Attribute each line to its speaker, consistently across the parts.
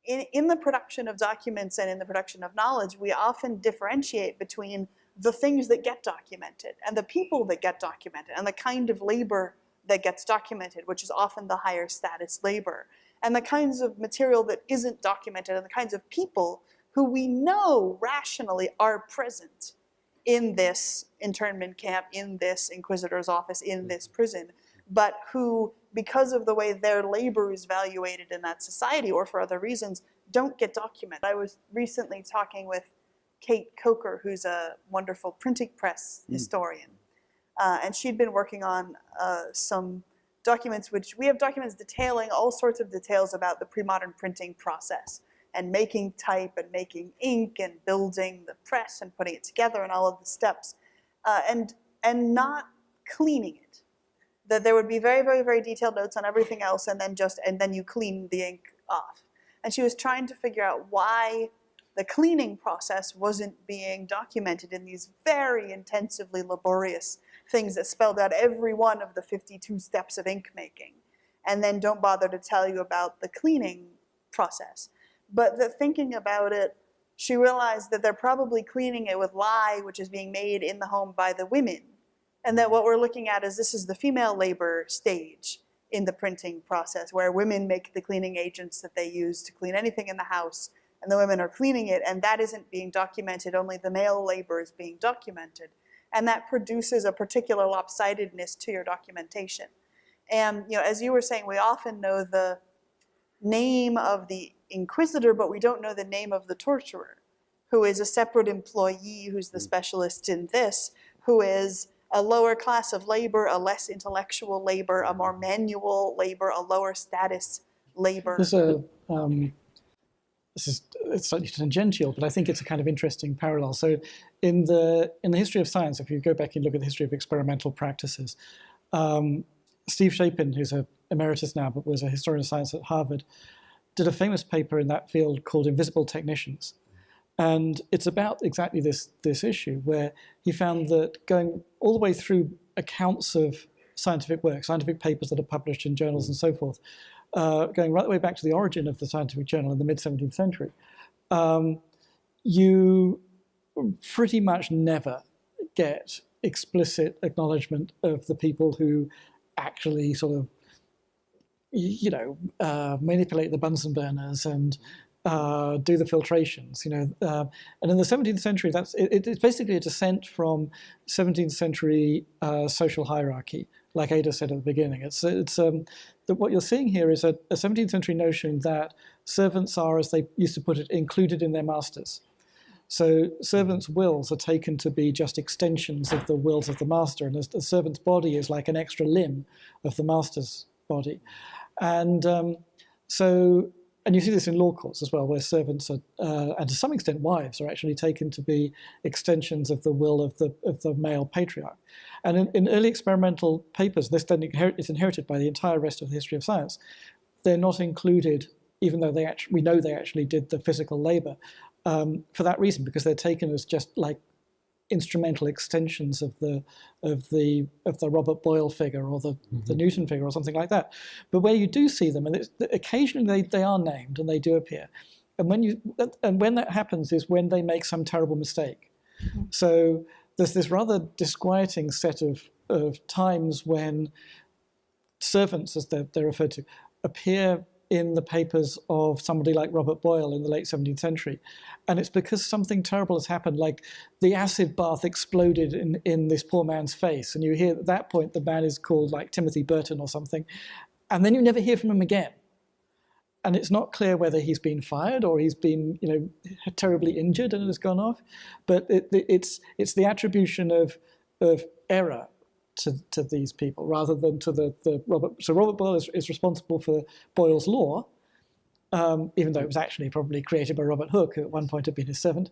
Speaker 1: in the production of documents and in the production of knowledge, we often differentiate between the things that get documented and the people that get documented and the kind of labor that gets documented, which is often the higher status labor, and the kinds of material that isn't documented and the kinds of people who we know rationally are present in this internment camp, in this inquisitor's office, in this prison, but who, because of the way their labor is valuated in that society or for other reasons, don't get documented. I was recently talking with Kate Coker, who's a wonderful printing press historian, and she'd been working on some documents, which we have documents detailing all sorts of details about the pre-modern printing process and making type and making ink and building the press and putting it together and all of the steps, and not cleaning it. That there would be very, very, very detailed notes on everything else, and then you clean the ink off. And she was trying to figure out why the cleaning process wasn't being documented in these very intensively laborious things that spelled out every one of the 52 steps of ink making, and then don't bother to tell you about the cleaning process. But that thinking about it, she realized that they're probably cleaning it with lye, which is being made in the home by the women. And that what we're looking at is this is the female labor stage in the printing process, where women make the cleaning agents that they use to clean anything in the house, and the women are cleaning it, and that isn't being documented, only the male labor is being documented. And that produces a particular lopsidedness to your documentation. And as you were saying, we often know the name of the inquisitor, but we don't know the name of the torturer, who is a separate employee, who's the specialist in this, who is a lower class of labor, a less intellectual labor, a more manual labor, a lower status labor.
Speaker 2: It's slightly tangential, but I think it's a kind of interesting parallel. So in the history of science, if you go back and look at the history of experimental practices, Steve Shapin, who's an emeritus now, but was a historian of science at Harvard, did a famous paper in that field called Invisible Technicians. And it's about exactly this issue, where he found that going all the way through accounts of scientific work, scientific papers that are published in journals and so forth, going right the way back to the origin of the scientific journal in the mid-17th century, you pretty much never get explicit acknowledgement of the people who actually sort of, manipulate the Bunsen burners and do the filtrations, and in the 17th century, it's basically a descent from 17th century social hierarchy, like Ada said at the beginning. What you're seeing here is a 17th century notion that servants are, as they used to put it, included in their masters. So servants' wills are taken to be just extensions of the wills of the master, and the servant's body is like an extra limb of the master's body, and and you see this in law courts as well, where servants are, and to some extent wives, are actually taken to be extensions of the will of the male patriarch. And in early experimental papers, this then is inherited by the entire rest of the history of science. They're not included, even though we know they actually did the physical labor, for that reason, because they're taken as just like instrumental extensions of the Robert Boyle figure or the Newton figure or something like that. But where you do see them, and occasionally they are named and they do appear, and when that happens is when they make some terrible mistake. So there's this rather disquieting set of times when servants, as they're referred to, appear in the papers of somebody like Robert Boyle in the late 17th century. And it's because something terrible has happened, like the acid bath exploded in this poor man's face. And you hear at that point the man is called like Timothy Burton or something. And then you never hear from him again. And it's not clear whether he's been fired or he's been, terribly injured and has gone off. But it's the attribution of error to these people, rather than to the Robert. So Robert Boyle is responsible for Boyle's law, even though it was actually probably created by Robert Hooke, who at one point had been his servant.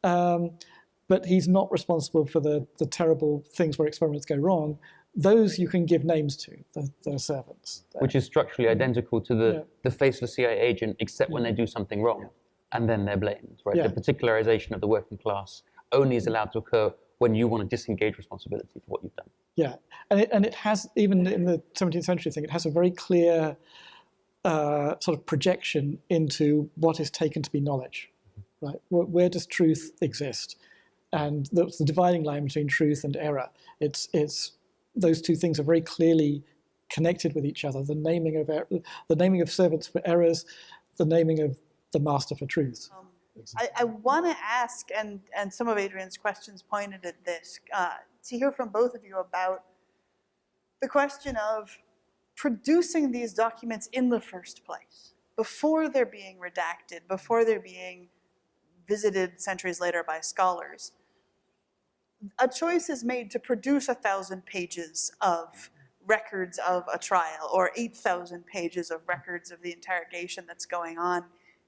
Speaker 2: But he's not responsible for the terrible things where experiments go wrong. Those you can give names to, the servants.
Speaker 3: Which is structurally identical to the faceless CIA agent, except when they do something wrong, and then they're blamed, right? The particularization of the working class only is allowed to occur when you want to disengage responsibility for what you've done.
Speaker 2: Yeah, and it has, even in the 17th century thing, it has a very clear sort of projection into what is taken to be knowledge, right? Where does truth exist? And the dividing line between truth and error. It's those two things are very clearly connected with each other. The naming of servants for errors, the naming of the master for truth.
Speaker 1: I want to ask, and some of Adrian's questions pointed at this, to hear from both of you about the question of producing these documents in the first place, before they're being redacted, before they're being visited centuries later by scholars. A choice is made to produce 1,000 pages of records of a trial, or 8,000 pages of records of the interrogation that's going on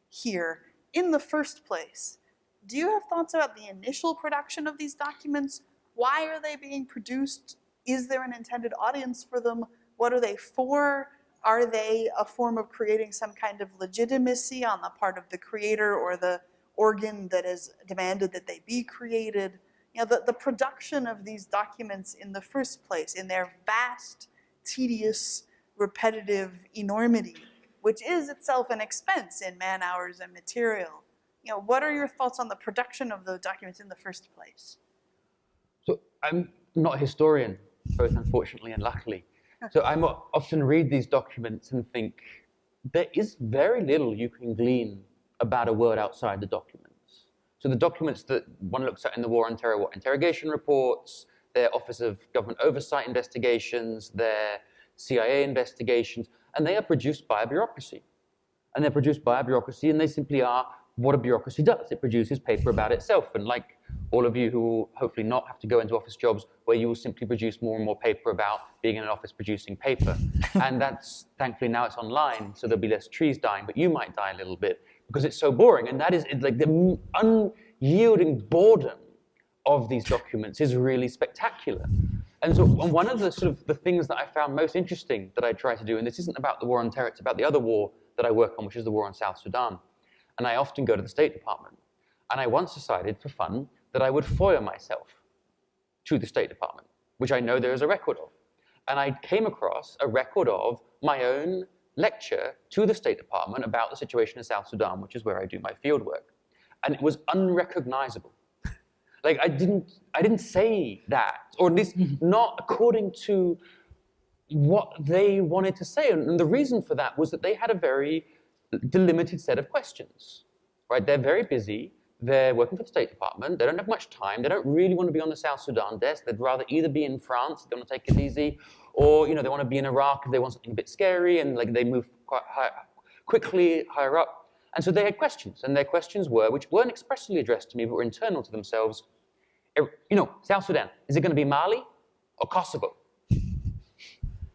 Speaker 1: here in the first place. Do you have thoughts about the initial production of these documents? Why are they being produced? Is there an intended audience for them? What are they for? Are they a form of creating some kind of legitimacy on the part of the creator or the organ that has demanded that they be created? You know, the production of these documents in the first place, in their vast, tedious, repetitive enormity, which is itself an expense in man hours and material. You know, what are your thoughts on the production of those documents in the first place?
Speaker 3: So I'm not a historian, both unfortunately and luckily. So I often read these documents and think there is very little you can glean about a word outside the documents. So the documents that one looks at in the War on Terror, interrogation reports, their Office of Government Oversight investigations, their CIA investigations, and they are produced by a bureaucracy. And they're produced by a bureaucracy, and they simply are what a bureaucracy does. It produces paper about itself. And like all of you who will hopefully not have to go into office jobs where you will simply produce more and more paper about being in an office producing paper. And that's, thankfully now it's online, so there'll be less trees dying, but you might die a little bit because it's so boring. And that is like the unyielding boredom of these documents is really spectacular. And so one of the sort of the things that I found most interesting that I try to do, and this isn't about the War on Terror, it's about the other war that I work on, which is the war on South Sudan. And I often go to the State Department. And I once decided for fun that I would FOIA myself to the State Department, which I know there is a record of. And I came across a record of my own lecture to the State Department about the situation in South Sudan, which is where I do my field work. And it was unrecognizable. Like I didn't say that, or at least not according to what they wanted to say. And the reason for that was that they had a very delimited set of questions, right? They're very busy. They're working for the State Department. They don't have much time. They don't really want to be on the South Sudan desk. They'd rather either be in France, they want to take it easy, or they want to be in Iraq if they want something a bit scary, and like they move quite quickly higher up. And so they had questions, and their questions were, which weren't expressly addressed to me, but were internal to themselves. South Sudan, is it going to be Mali or Kosovo?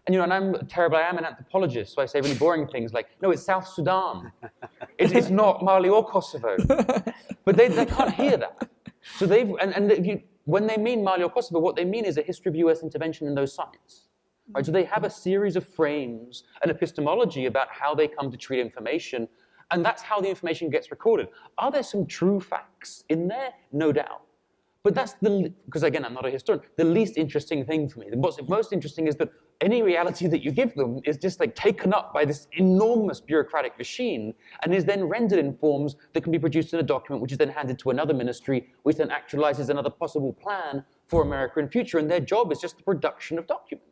Speaker 3: And and I'm terrible, I am an anthropologist, so I say really boring things like, no, it's South Sudan. It's not Mali or Kosovo. But they can't hear that. So when they mean Mali or Kosovo, what they mean is a history of US intervention in those sites. Right? So they have a series of frames, an epistemology about how they come to treat information, and that's how the information gets recorded. Are there some true facts in there? No doubt. But that's because again, I'm not a historian, the least interesting thing for me. What's most interesting is that any reality that you give them is just like taken up by this enormous bureaucratic machine and is then rendered in forms that can be produced in a document, which is then handed to another ministry, which then actualizes another possible plan for America in future. And their job is just the production of documents.